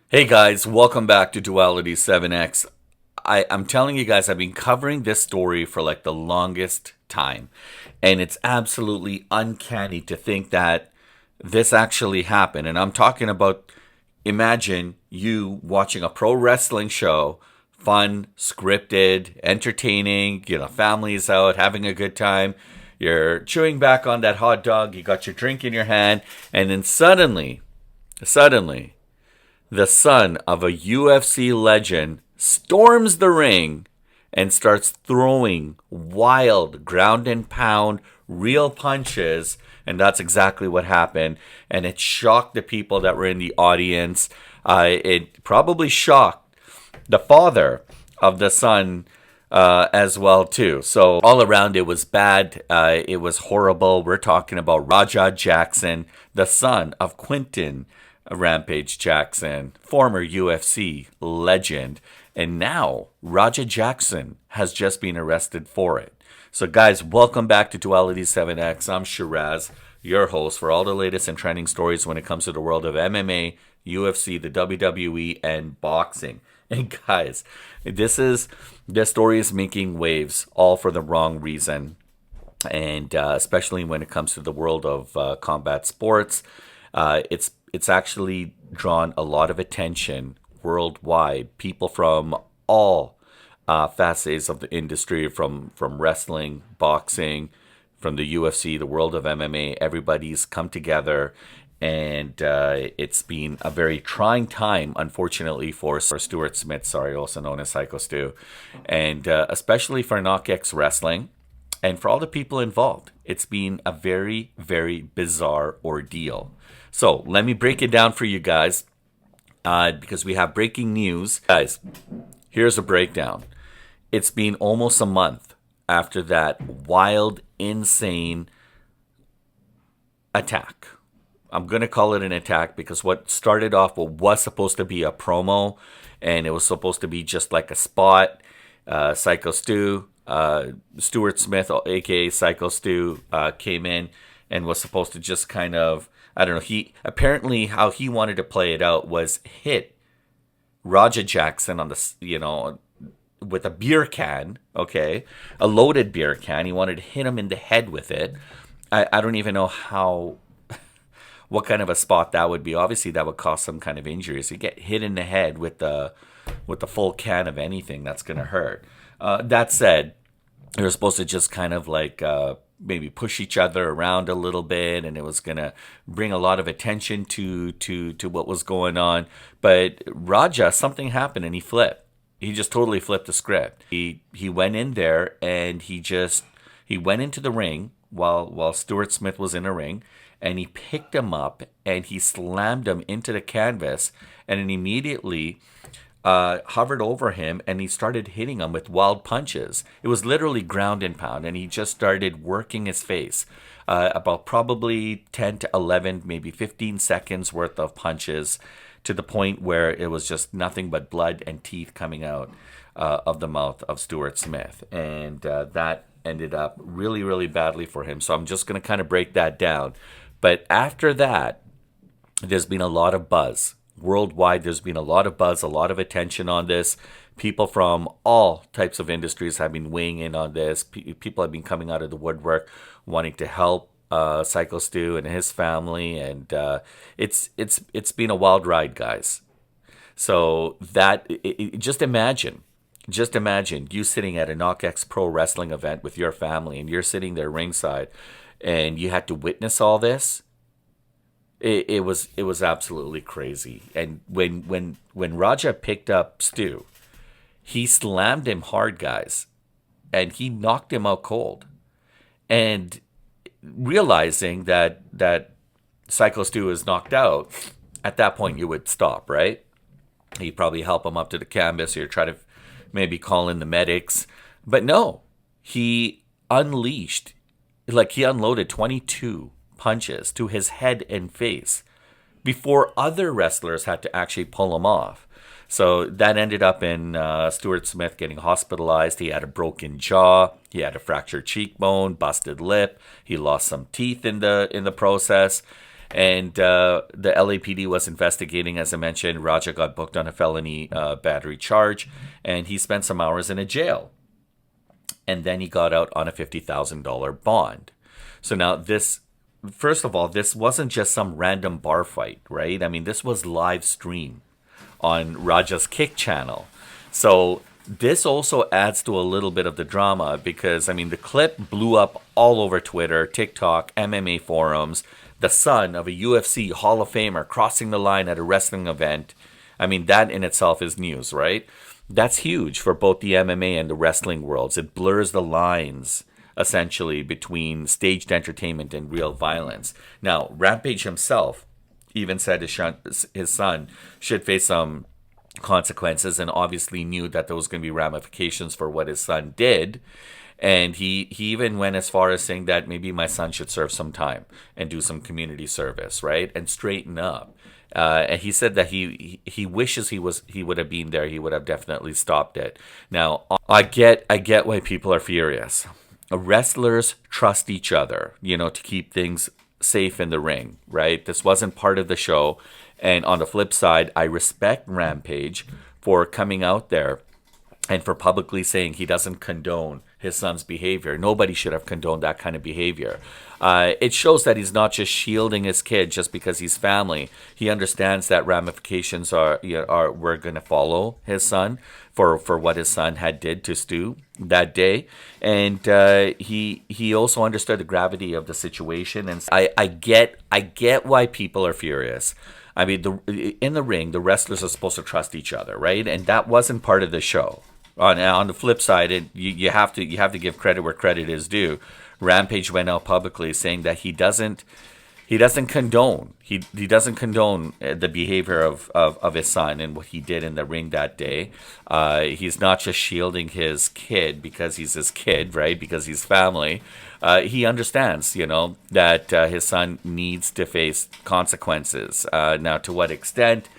Hey guys, welcome back to Duality 7X. I'm telling you guys, I've been covering this story for like the longest time. And it's absolutely uncanny to think that this actually happened. And I'm talking about imagine you watching a pro wrestling show, fun, scripted, entertaining, families out, having a good time. You're chewing back on that hot dog, you got your drink in your hand, and then suddenly, the son of a UFC legend storms the ring and starts throwing wild ground and pound real punches. And that's exactly what happened. And it shocked the people that were in the audience. It probably shocked the father of the son as well too. So all around it was bad. It was horrible. We're talking about Raja Jackson, the son of Quinton Rampage Jackson, former UFC legend. And now Raja Jackson has just been arrested for it. So guys, welcome back to Duality 7X. I'm Sheeraz, your host for all the latest and trending stories when it comes to the world of MMA, UFC, the WWE, and boxing. And guys, this story is making waves, all for the wrong reason, and especially when it comes to the world of combat sports, it's actually drawn a lot of attention worldwide. People from all facets of the industry, from wrestling, boxing, from the UFC, the world of MMA, everybody's come together, and it's been a very trying time, unfortunately, for Stuart Smith, sorry, also known as Syko Stu, and especially for Knokx Wrestling, and for all the people involved. It's been a very, very bizarre ordeal. So let me break it down for you guys, because we have breaking news. Guys, here's a breakdown. It's been almost a month after that wild, insane attack. I'm going to call it an attack because what started off what was supposed to be a promo, and it was supposed to be just like a spot. Syko Stu, Stuart Smith, aka Syko Stu, came in and was supposed to just kind of, I don't know, he apparently how he wanted to play it out was hit Raja Jackson on the, with a beer can, okay, a loaded beer can. He wanted to hit him in the head with it. I don't even know what kind of a spot that would be. Obviously, that would cause some kind of injuries. You get hit in the head with the full can of anything, that's gonna hurt. That said, they were supposed to just kind of like maybe push each other around a little bit, and it was gonna bring a lot of attention to what was going on. But Raja, something happened, and he flipped. He just totally flipped the script. He went in there and he went into the ring while Stuart Smith was in the ring, and he picked him up and he slammed him into the canvas, and then immediately hovered over him and he started hitting him with wild punches. It was literally ground and pound, and he just started working his face. About probably 10 to 11, maybe 15 seconds worth of punches, to the point where it was just nothing but blood and teeth coming out of the mouth of Stuart Smith. And that ended up really, really badly for him. So I'm just going to kind of break that down. But after that, there's been a lot of buzz. Worldwide, there's been a lot of buzz, a lot of attention on this. People from all types of industries have been weighing in on this. People have been coming out of the woodwork wanting to help Syko Stu and his family, and it's been a wild ride, guys. So just imagine you sitting at a Knokx Pro Wrestling event with your family, and you're sitting there ringside, and you had to witness all this. It was absolutely crazy. And when Raja picked up Stu, he slammed him hard, guys, and he knocked him out cold. And realizing that Syko Stu is knocked out, at that point you would stop, right? You probably help him up to the canvas, or try to maybe call in the medics. But no, he he unloaded 22 punches to his head and face before other wrestlers had to actually pull him off. So that ended up in Stuart Smith getting hospitalized. He had a broken jaw, he had a fractured cheekbone, busted lip, he lost some teeth in the process, And the LAPD was investigating. As I mentioned, Raja got booked on a felony battery charge, and he spent some hours in a jail. And then he got out on a $50,000 bond. So now this, first of all, this wasn't just some random bar fight, right? I mean, this was live stream on Raja's Kick channel. So this also adds to a little bit of the drama because, I mean, the clip blew up all over Twitter, TikTok, MMA forums. The son of a UFC Hall of Famer crossing the line at a wrestling event. I mean, that in itself is news, right? That's huge for both the MMA and the wrestling worlds. It blurs the lines, essentially, between staged entertainment and real violence. Now, Rampage himself even said his son should face some consequences, and obviously knew that there was going to be ramifications for what his son did. And he even went as far as saying that maybe my son should serve some time and do some community service, right, and straighten up. And he said that he wishes he would have been there. He would have definitely stopped it. Now, I get why people are furious. Wrestlers trust each other, to keep things safe in the ring, right? This wasn't part of the show. And on the flip side, I respect Rampage for coming out there and for publicly saying he doesn't condone his son's behavior. Nobody should have condoned that kind of behavior. It shows that he's not just shielding his kid just because he's family. He understands that ramifications we're going to follow his son for what his son had did to Stu that day, and he also understood the gravity of the situation. And I get why people are furious. I mean, in the ring, the wrestlers are supposed to trust each other, right? And that wasn't part of the show. On the flip side, you have to give credit where credit is due. Rampage went out publicly saying that he doesn't condone the behavior of his son and what he did in the ring that day. He's not just shielding his kid because he's his kid, right? Because he's family. He understands, that his son needs to face consequences. Now, to what extent?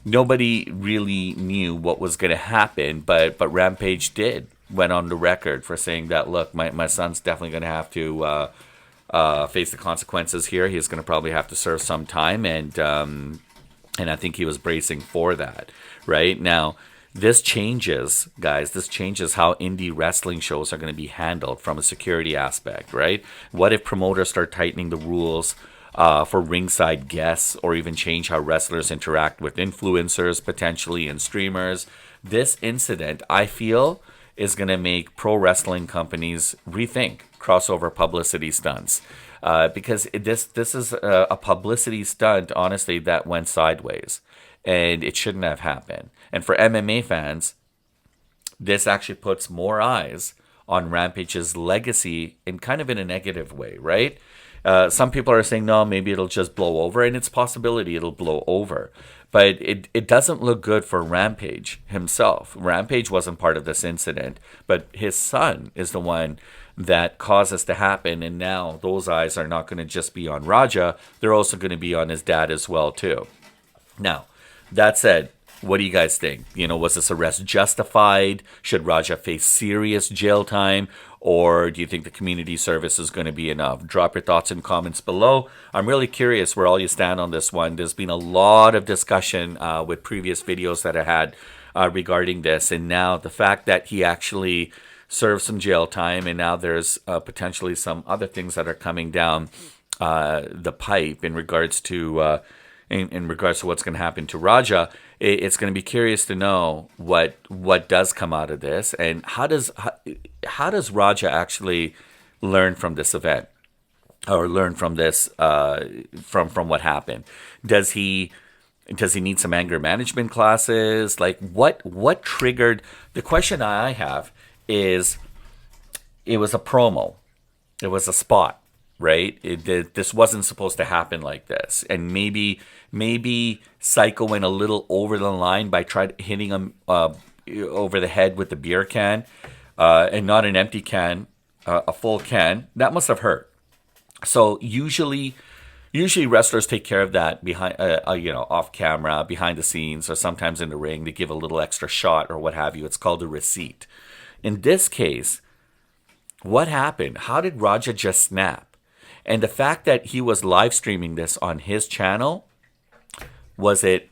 Nobody really knew what was going to happen, but Rampage went on the record for saying that, look, my son's definitely going to have to face the consequences here. He's going to probably have to serve some time, and I think he was bracing for that. Right now, this changes, guys. This changes how indie wrestling shows are going to be handled from a security aspect. Right? What if promoters start tightening the rules for ringside guests, or even change how wrestlers interact with influencers potentially and streamers? This incident, I feel, is going to make pro wrestling companies rethink crossover publicity stunts, because this is a publicity stunt, honestly, that went sideways, and it shouldn't have happened. And for MMA fans, this actually puts more eyes on Rampage's legacy in kind of in a negative way, right? Some people are saying, no, maybe it'll just blow over, and it's a possibility it'll blow over. But it doesn't look good for Rampage himself. Rampage wasn't part of this incident, but his son is the one that caused this to happen, and now those eyes are not going to just be on Raja, they're also going to be on his dad as well, too. Now, that said, what do you guys think? Was this arrest justified? Should Raja face serious jail time? Or do you think the community service is going to be enough? Drop your thoughts in comments below. I'm really curious where all you stand on this one. There's been a lot of discussion with previous videos that I had regarding this. And now the fact that he actually served some jail time, and now there's potentially some other things that are coming down the pipe in regards to what's going to happen to Raja. It's going to be curious to know what does come out of this, and how does Raja actually learn from this event, or learn from this from what happened? Does he need some anger management classes? Like what triggered? The question I have is, it was a promo, it was a spot. Right? This wasn't supposed to happen like this. And maybe Syko went a little over the line by hitting him over the head with the beer can, and not an empty can, a full can. That must have hurt. So usually wrestlers take care of that behind, off camera, behind the scenes, or sometimes in the ring. They give a little extra shot or what have you. It's called a receipt. In this case, what happened? How did Raja just snap? And the fact that he was live streaming this on his channel, was it,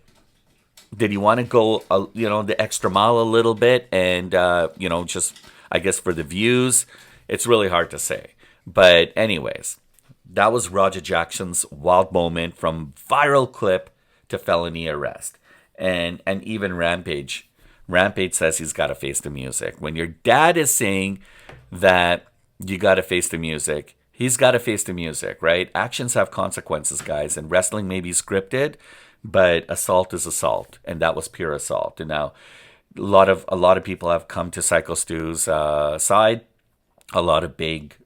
did he want to go, the extra mile a little bit and, just, I guess, for the views? It's really hard to say. But anyways, that was Roger Jackson's wild moment, from viral clip to felony arrest. And even Rampage. Rampage says he's got to face the music. When your dad is saying that you got to face the music, he's got to face the music, right? Actions have consequences, guys. And wrestling may be scripted, but assault is assault, and that was pure assault. And now, a lot of people have come to Syko Stu's side. A lot of big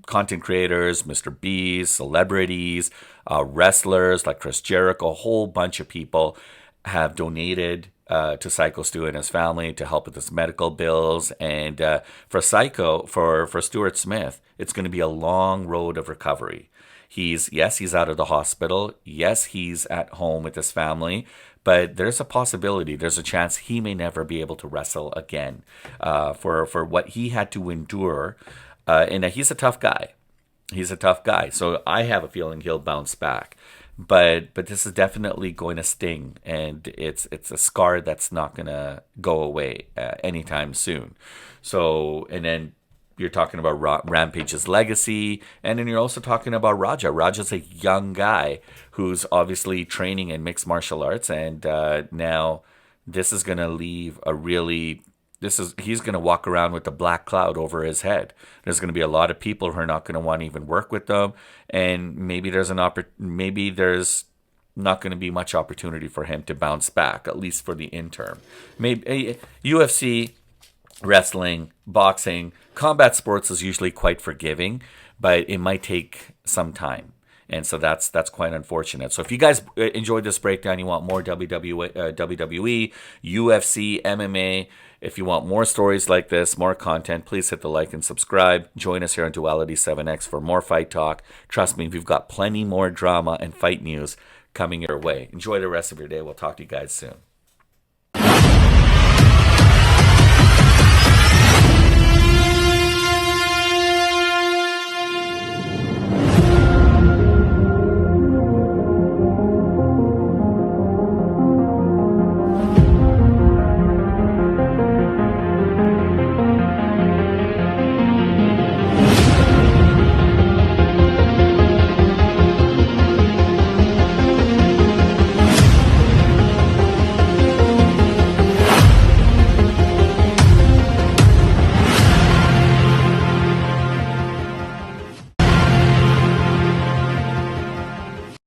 content creators, Mr. B's, celebrities, wrestlers like Chris Jericho, a whole bunch of people have donated to Syko Stu and his family to help with his medical bills. And for Stuart Smith, it's going to be a long road of recovery. He's out of the hospital. Yes, he's at home with his family, but there's a possibility, there's a chance he may never be able to wrestle again for what he had to endure. And he's a tough guy. He's a tough guy. So I have a feeling he'll bounce back. But this is definitely going to sting, and it's a scar that's not going to go away anytime soon. So, and then you're talking about Rampage's legacy, and then you're also talking about Raja. Raja's a young guy who's obviously training in mixed martial arts, and now this is going to leave he's going to walk around with a black cloud over his head. There's going to be a lot of people who are not going to want to even work with them, and maybe there's not going to be much opportunity for him to bounce back, at least for the interim. Maybe UFC, wrestling, boxing, combat sports is usually quite forgiving, but it might take some time. And so that's quite unfortunate. So if you guys enjoyed this breakdown, you want more WWE, UFC, MMA, if you want more stories like this, more content, please hit the like and subscribe. Join us here on Duality 7X for more fight talk. Trust me, we've got plenty more drama and fight news coming your way. Enjoy the rest of your day. We'll talk to you guys soon.